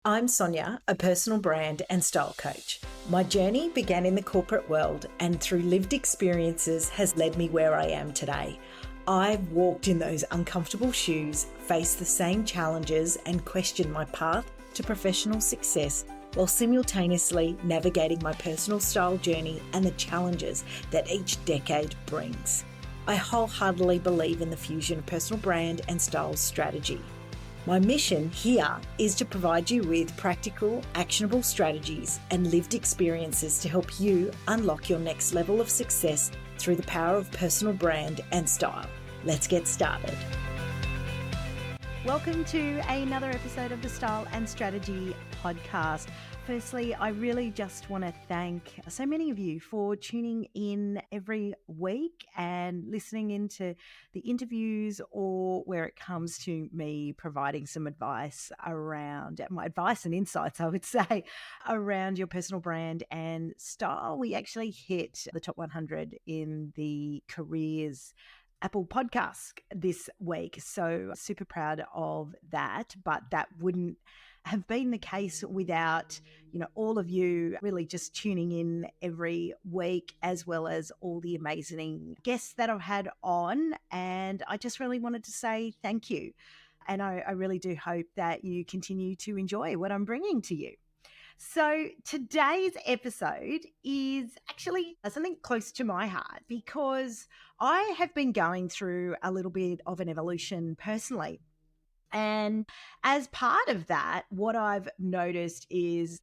I'm Sonia, a personal brand and style coach. My journey began in the corporate world and through lived experiences has led me where I am today. I've walked in those uncomfortable shoes, faced the same challenges and questioned my path to professional success while simultaneously navigating my personal style journey and the challenges that each decade brings. I wholeheartedly believe in the fusion of personal brand and style strategy. My mission here is to provide you with practical, actionable strategies and lived experiences to help you unlock your next level of success through the power of personal brand and style. Let's get started. Welcome to another episode of the Style and Strategy podcast. Firstly, I really just want to thank so many of you for tuning in every week and listening into the interviews, or where it comes to me providing some advice around my advice and insights, I would say, around your personal brand and style. We actually hit the top 100 in the careers Apple Podcast this week. So super proud of that, but that wouldn't have been the case without, all of you really just tuning in every week, as well as all the amazing guests that I've had on. And I just really wanted to say thank you. And I really do hope that you continue to enjoy what I'm bringing to you. So today's episode is actually something close to my heart because I have been going through a little bit of an evolution personally. And as part of that, what I've noticed is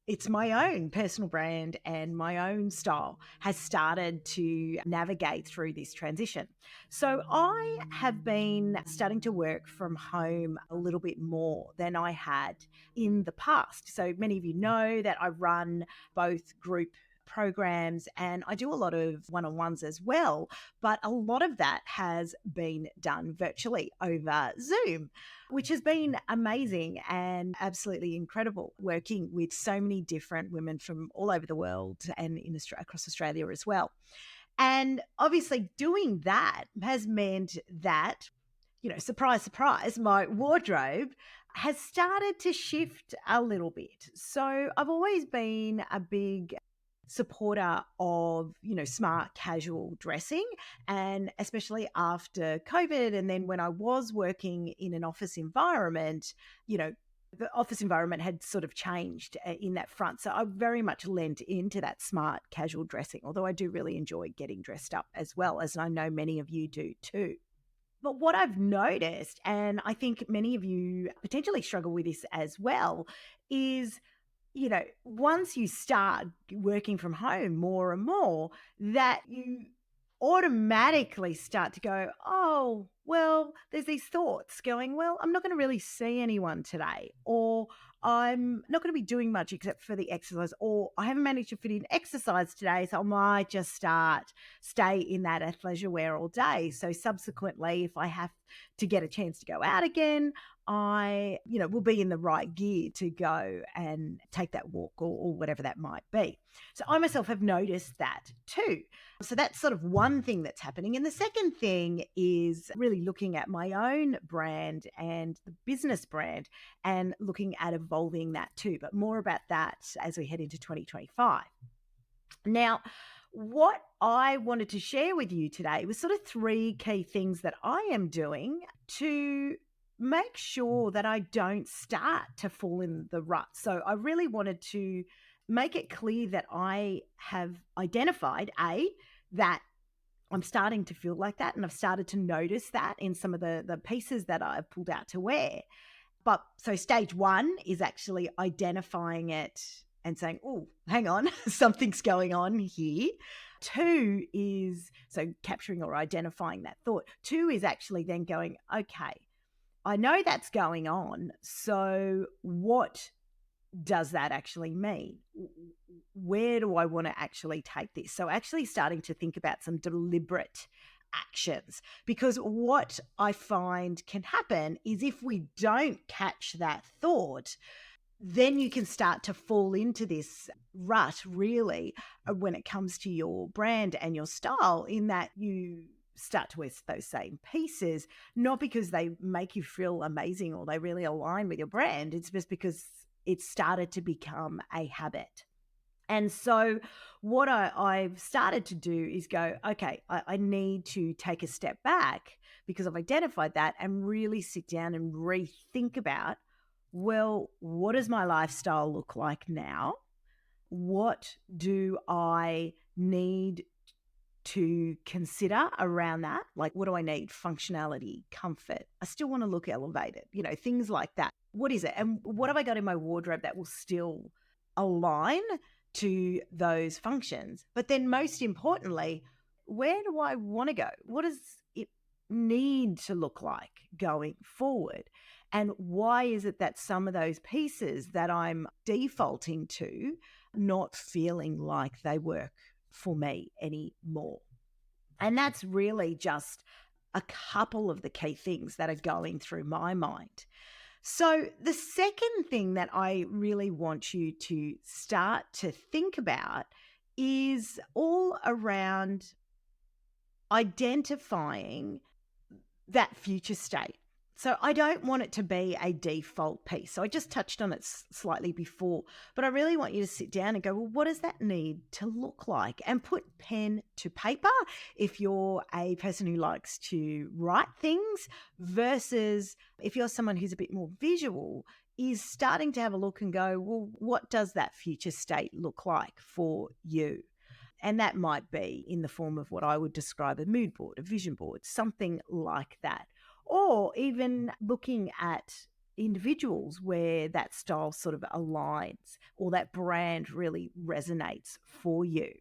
it's my own personal brand and my own style has started to navigate through this transition. So I have been starting to work from home a little bit more than I had in the past. So many of you know that I run both group programs and I do a lot of one-on-ones as well, but a lot of that has been done virtually over Zoom, which has been amazing and absolutely incredible, working with so many different women from all over the world and in Australia, across Australia as well. And obviously doing that has meant that, surprise, surprise, my wardrobe has started to shift a little bit. So I've always been a big supporter of, smart casual dressing, and especially after COVID. And then when I was working in an office environment, the office environment had sort of changed in that front. So I very much lent into that smart casual dressing, although I do really enjoy getting dressed up as well, as I know many of you do too. But what I've noticed, and I think many of you potentially struggle with this as well, is once you start working from home more and more, that you automatically start to go, oh, well, there's these thoughts going, well, I'm not going to really see anyone today, or I'm not going to be doing much except for the exercise, or I haven't managed to fit in exercise today, so I might just stay in that athleisure wear all day. So subsequently, if I have to get a chance to go out again, I, will be in the right gear to go and take that walk or whatever that might be. So I myself have noticed that too. So that's sort of one thing that's happening. And the second thing is really looking at my own brand and the business brand and looking at evolving that too. But more about that as we head into 2025. Now, what I wanted to share with you today was sort of three key things that I am doing to make sure that I don't start to fall in the rut. So I really wanted to make it clear that I have identified, that I'm starting to feel like that, and I've started to notice that in some of the pieces that I've pulled out to wear. But so stage one is actually identifying it and saying, oh, hang on, something's going on here. Two is so capturing or identifying that thought. Two is actually then going, okay, I know that's going on. So what does that actually mean? Where do I want to actually take this? So actually starting to think about some deliberate actions, because what I find can happen is if we don't catch that thought, then you can start to fall into this rut really when it comes to your brand and your style, in that you start to wear those same pieces, not because they make you feel amazing or they really align with your brand. It's just because it started to become a habit. And so what I've started to do is go, okay, I need to take a step back because I've identified that and really sit down and rethink about, well, what does my lifestyle look like now? What do I need to consider around that? Like, what do I need? Functionality, comfort. I still want to look elevated, things like that. What is it? And what have I got in my wardrobe that will still align to those functions? But then most importantly, where do I want to go? What does it need to look like going forward? And why is it that some of those pieces that I'm defaulting to not feeling like they work for me anymore? And that's really just a couple of the key things that are going through my mind. So the second thing that I really want you to start to think about is all around identifying that future state. So I don't want it to be a default piece. So I just touched on it slightly before, but I really want you to sit down and go, well, what does that need to look like? And put pen to paper if you're a person who likes to write things, versus if you're someone who's a bit more visual, is starting to have a look and go, well, what does that future state look like for you? And that might be in the form of what I would describe a mood board, a vision board, something like that. Or even looking at individuals where that style sort of aligns or that brand really resonates for you.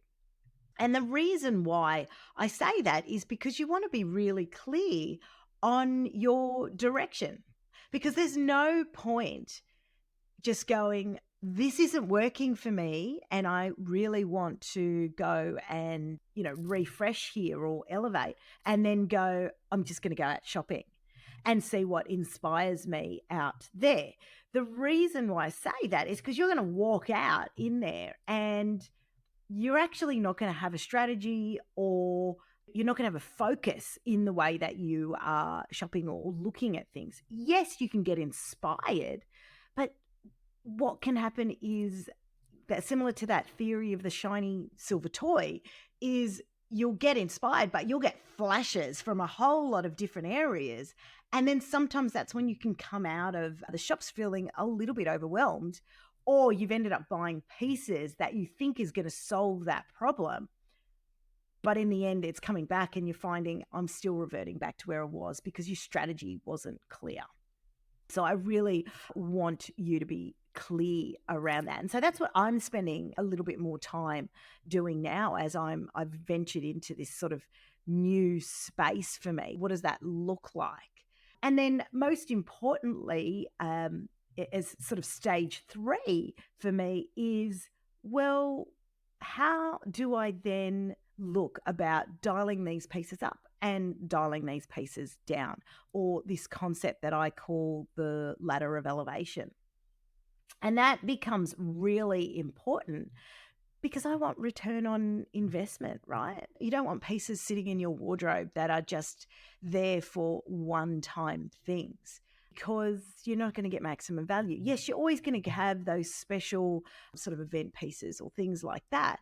And the reason why I say that is because you want to be really clear on your direction, because there's no point just going, this isn't working for me and I really want to go and, refresh here or elevate, and then go, I'm just going to go out shopping and see what inspires me out there. The reason why I say that is because you're going to walk out in there and you're actually not going to have a strategy, or you're not going to have a focus in the way that you are shopping or looking at things. Yes, you can get inspired, but what can happen is that, similar to that theory of the shiny silver toy, is you'll get inspired, but you'll get flashes from a whole lot of different areas. And then sometimes that's when you can come out of the shops feeling a little bit overwhelmed, or you've ended up buying pieces that you think is going to solve that problem. But in the end, it's coming back and you're finding, I'm still reverting back to where I was because your strategy wasn't clear. So I really want you to be clear around that. And so that's what I'm spending a little bit more time doing now as I've ventured into this sort of new space for me. What does that look like? And then most importantly, as sort of stage 3 for me is, well, how do I then look about dialing these pieces up and dialing these pieces down, or this concept that I call the ladder of elevation? And that becomes really important because I want return on investment, right? You don't want pieces sitting in your wardrobe that are just there for one-time things, because you're not going to get maximum value. Yes, you're always going to have those special sort of event pieces or things like that.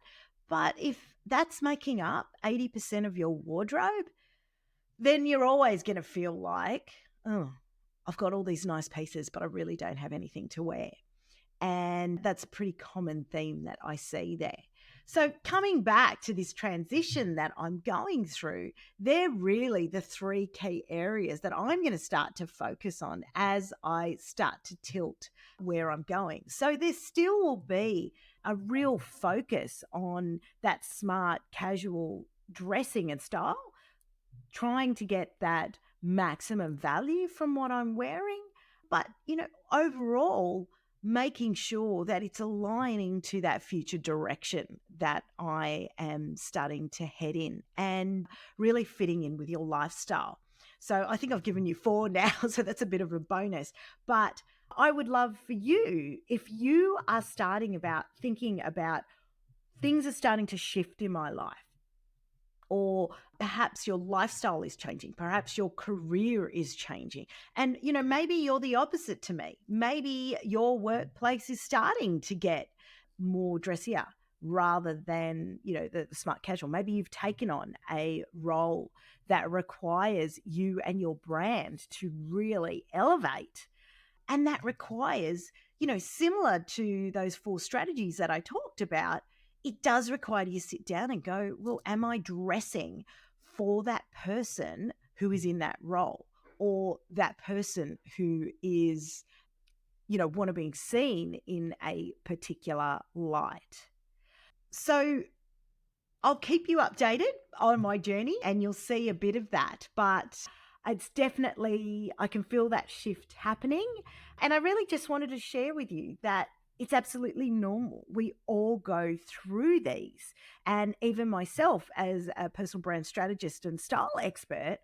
But if that's making up 80% of your wardrobe, then you're always going to feel like, oh, I've got all these nice pieces, but I really don't have anything to wear. And that's a pretty common theme that I see there. So coming back to this transition that I'm going through, they're really the 3 key areas that I'm going to start to focus on as I start to tilt where I'm going. So there still will be a real focus on that smart, casual dressing and style, trying to get that maximum value from what I'm wearing. But, overall, making sure that it's aligning to that future direction that I am starting to head in and really fitting in with your lifestyle. So I think I've given you 4 now, so that's a bit of a bonus. But I would love for you, if you are thinking about things are starting to shift in my life, or perhaps your lifestyle is changing. Perhaps your career is changing. And, maybe you're the opposite to me. Maybe your workplace is starting to get more dressier rather than, the smart casual. Maybe you've taken on a role that requires you and your brand to really elevate. And that requires, similar to those 4 strategies that I talked about, it does require you to sit down and go, well, am I dressing for that person who is in that role, or that person who is, want to be seen in a particular light? So I'll keep you updated on my journey and you'll see a bit of that. But it's definitely, I can feel that shift happening. And I really just wanted to share with you that it's absolutely normal. We all go through these. And even myself as a personal brand strategist and style expert,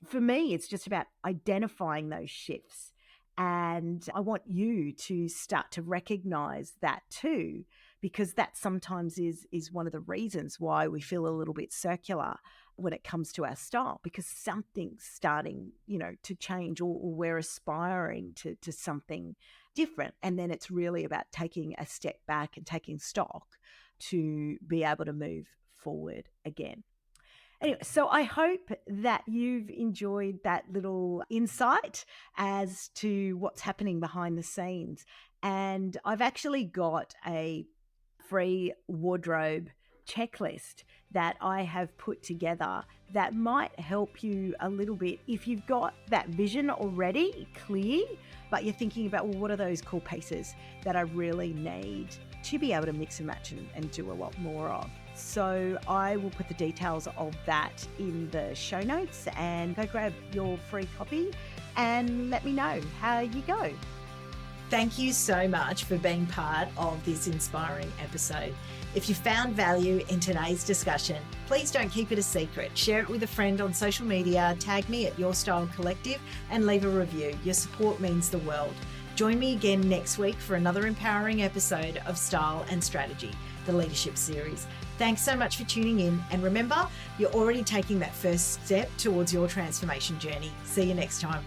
for me, it's just about identifying those shifts. And I want you to start to recognize that too, because that sometimes is one of the reasons why we feel a little bit circular when it comes to our style, because something's starting, to change, or we're aspiring to something different. And then it's really about taking a step back and taking stock to be able to move forward again. Anyway, so I hope that you've enjoyed that little insight as to what's happening behind the scenes. And I've actually got a free wardrobe checklist that I have put together that might help you a little bit if you've got that vision already clear, but you're thinking about, well, what are those core pieces that I really need to be able to mix and match and do a lot more of. So I will put the details of that in the show notes, and go grab your free copy and let me know how you go. Thank you so much for being part of this inspiring episode. If you found value in today's discussion, please don't keep it a secret. Share it with a friend on social media, tag me at Your Style Collective, and leave a review. Your support means the world. Join me again next week for another empowering episode of Style and Strategy, the Leadership Series. Thanks so much for tuning in. And remember, you're already taking that first step towards your transformation journey. See you next time.